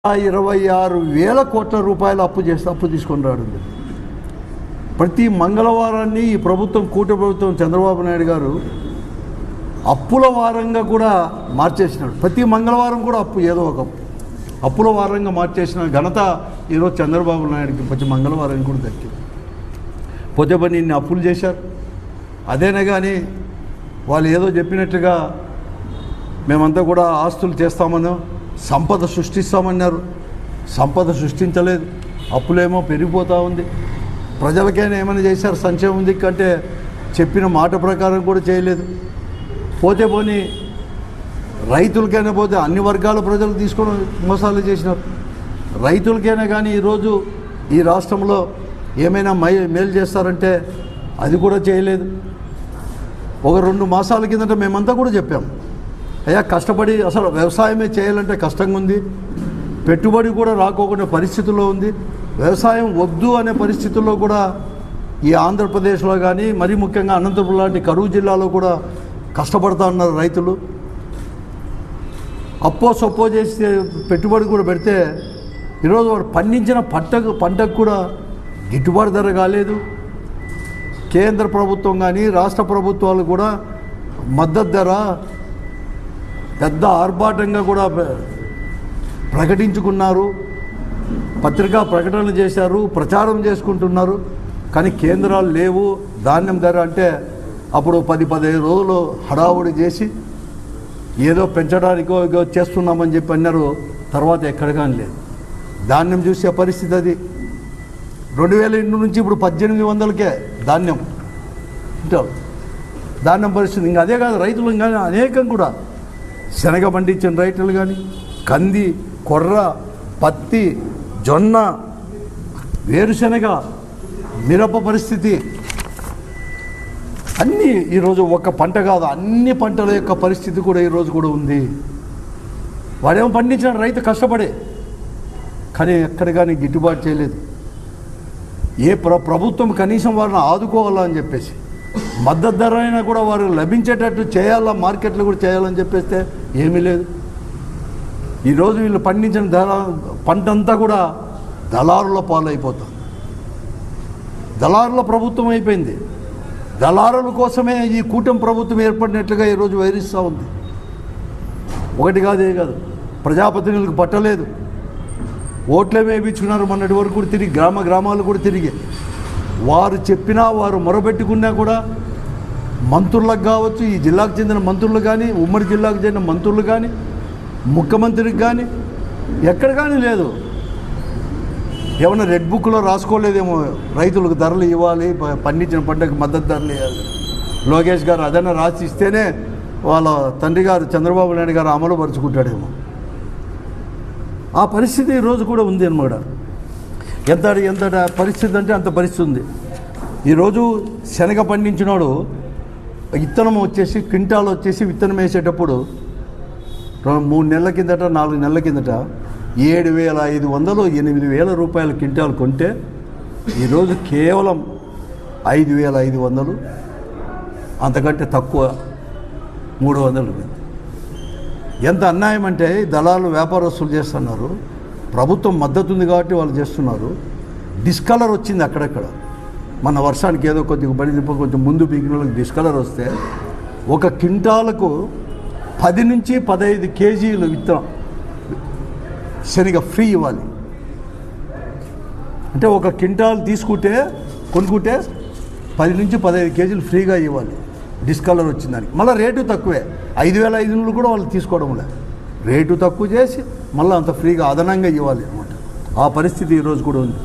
26,000 కోట్ల రూపాయలు అప్పు తీసుకొని రావడం. ప్రతి మంగళవారాన్ని ఈ ప్రభుత్వం కూటమి ప్రభుత్వం చంద్రబాబు నాయుడు గారు అప్పుల వారంగా కూడా మార్చేసినాడు. ప్రతి మంగళవారం కూడా అప్పు, ఏదో ఒక అప్పుల వారంగా మార్చేసిన ఘనత ఈరోజు చంద్రబాబు నాయుడుకి ప్రతి మంగళవారం కూడా దక్కింది. పోతే పని ఇన్ని అప్పులు చేశారు. అదేనే కానీ వాళ్ళు ఏదో చెప్పినట్టుగా మేమంతా కూడా ఆస్తులు చేస్తామనో సంపద సృష్టిస్తామన్నారు. సంపద సృష్టించలేదు, అప్పులేమో పెరిగిపోతూ ఉంది. ప్రజలకైనా ఏమైనా చేశారు సంక్షేమం దిక్కంటే చెప్పిన మాట ప్రకారం కూడా చేయలేదు. పోతే పోనీ రైతులకైనా పోతే అన్ని వర్గాల ప్రజలు తీసుకొని మోసాలు చేసినారు. రైతులకైనా కానీ ఈరోజు ఈ రాష్ట్రంలో ఏమైనా మేలు చేస్తారంటే అది కూడా చేయలేదు. ఒక 2 మాసాల కిందట మేమంతా కూడా చెప్పాం, అయ్యా కష్టపడి అసలు వ్యవసాయమే చేయాలంటే కష్టంగా ఉంది, పెట్టుబడి కూడా రాకోకుండా పరిస్థితుల్లో ఉంది, వ్యవసాయం వద్దు అనే పరిస్థితుల్లో కూడా ఈ ఆంధ్రప్రదేశ్లో కానీ మరీ ముఖ్యంగా అనంతపురం లాంటి కరువు జిల్లాలో కూడా కష్టపడుతూ ఉన్నారు రైతులు. అప్పో సొప్పో చేసి పెట్టుబడి కూడా పెడితే ఈరోజు వాడు పండించిన పంటకు కూడా గిట్టుబాటు ధర కాలేదు. కేంద్ర ప్రభుత్వం కానీ రాష్ట్ర ప్రభుత్వాలు కూడా మద్దతు ధర పెద్ద ఆర్భాటంగా కూడా ప్రకటించుకున్నారు, పత్రికా ప్రకటనలు చేశారు, ప్రచారం చేసుకుంటున్నారు. కానీ కేంద్రాలు లేవు. ధాన్యం ధర అంటే అప్పుడు 10-15 రోజులు హడావుడి చేసి ఏదో పెంచడానికో ఏదో చేస్తున్నామని చెప్పి అన్నారు. తర్వాత ఎక్కడ కానీ లేదు. ధాన్యం చూసే పరిస్థితి అది. 2000 నుంచి ఇప్పుడు 1800కే ధాన్యం ఉంటారు. ధాన్యం పరిస్థితి ఇంకా అదే కాదు, రైతులు ఇంకా అనేకం కూడా శనగ పండించిన రైతులు కానీ కంది, కొర్ర, పత్తి, జొన్న, వేరుశనగ, మిరప పరిస్థితి అన్నీ ఈరోజు ఒక పంట కాదు అన్ని పంటల యొక్క పరిస్థితి కూడా ఈరోజు కూడా ఉంది. వాడేమో పండించిన రైతు కష్టపడే, కానీ ఎక్కడ కానీ గిట్టుబాటు చేయలేదు. ఏ ప్రభుత్వం కనీసం వారిని ఆదుకోవాలని చెప్పేసి మద్దతు ధర అయినా కూడా వారు లభించేటట్టు చేయాలా, మార్కెట్లో కూడా చేయాలని చెప్పేస్తే ఏమీ లేదు. ఈరోజు వీళ్ళు పండించిన పంట అంతా కూడా దళారుల పాలైపోతుంది. దళారుల ప్రభుత్వం అయిపోయింది. దళారుల కోసమే ఈ కూటమి ప్రభుత్వం ఏర్పడినట్లుగా ఈరోజు వైరిస్తూ ఉంది. ఒకటి కాదే కాదు, ప్రజాప్రతినిధులకు పట్టలేదు. ఓట్లే వేయించుకున్నారు. మొన్నటి వరకు కూడా తిరిగి గ్రామాలు కూడా తిరిగి వారు చెప్పినా వారు మొరబెట్టుకున్నా కూడా మంత్రులకు కావచ్చు, ఈ జిల్లాకు చెందిన మంత్రులు కానీ, ఉమ్మడి జిల్లాకు చెందిన మంత్రులు కానీ, ముఖ్యమంత్రికి కానీ ఎక్కడ కానీ లేదు. ఏమన్నా రెడ్ బుక్లో రాసుకోలేదేమో రైతులకు ధరలు ఇవ్వాలి, పండించిన పంటకు మద్దతు ధరలు ఇవ్వాలి. లోకేష్ గారు అదన్నా రాసి ఇస్తేనే వాళ్ళ తండ్రి గారు చంద్రబాబు నాయుడు గారు అమలు పరుచుకుంటాడేమో. ఆ పరిస్థితి ఈరోజు కూడా ఉంది అన్నమాట. ఎంత పరిస్థితి అంటే అంత పరిస్థితి ఉంది. ఈరోజు శనగ పండించినాడు విత్తనం వచ్చేసి క్వింటాల్ వచ్చేసి విత్తనం వేసేటప్పుడు 3 నెలల కిందట 4 నెలల కిందట 7,500 8,000 రూపాయల క్వింటాల్ కొంటే ఈరోజు కేవలం 5,500, అంతకంటే తక్కువ 300. ఎంత అన్యాయం అంటే దళాలు వ్యాపారస్తులు చేస్తున్నారు. ప్రభుత్వం మద్దతు ఉంది కాబట్టి వాళ్ళు చేస్తున్నారు. డిస్కలర్ వచ్చింది అక్కడక్కడ. మన వర్షానికి ఏదో కొద్దిగా కొంచెం ముందు పీకిన వాళ్ళకి డిస్కలర్ వస్తే ఒక క్వింటాలకు 10 నుంచి 15 కేజీలు విత్తనం శనగ ఫ్రీ ఇవ్వాలి. అంటే ఒక క్వింటాల్ కొనుక్కుంటే 10 నుంచి 15 కేజీలు ఫ్రీగా ఇవ్వాలి. డిస్కలర్ వచ్చిందానికి మళ్ళీ రేటు తక్కువే. 5,500 కూడా వాళ్ళు తీసుకోవడం లేదు. రేటు తక్కువ చేసి మళ్ళీ అంత ఫ్రీగా అదనంగా ఇవ్వాలి అనమాట. ఆ పరిస్థితి ఈరోజు కూడా ఉంది.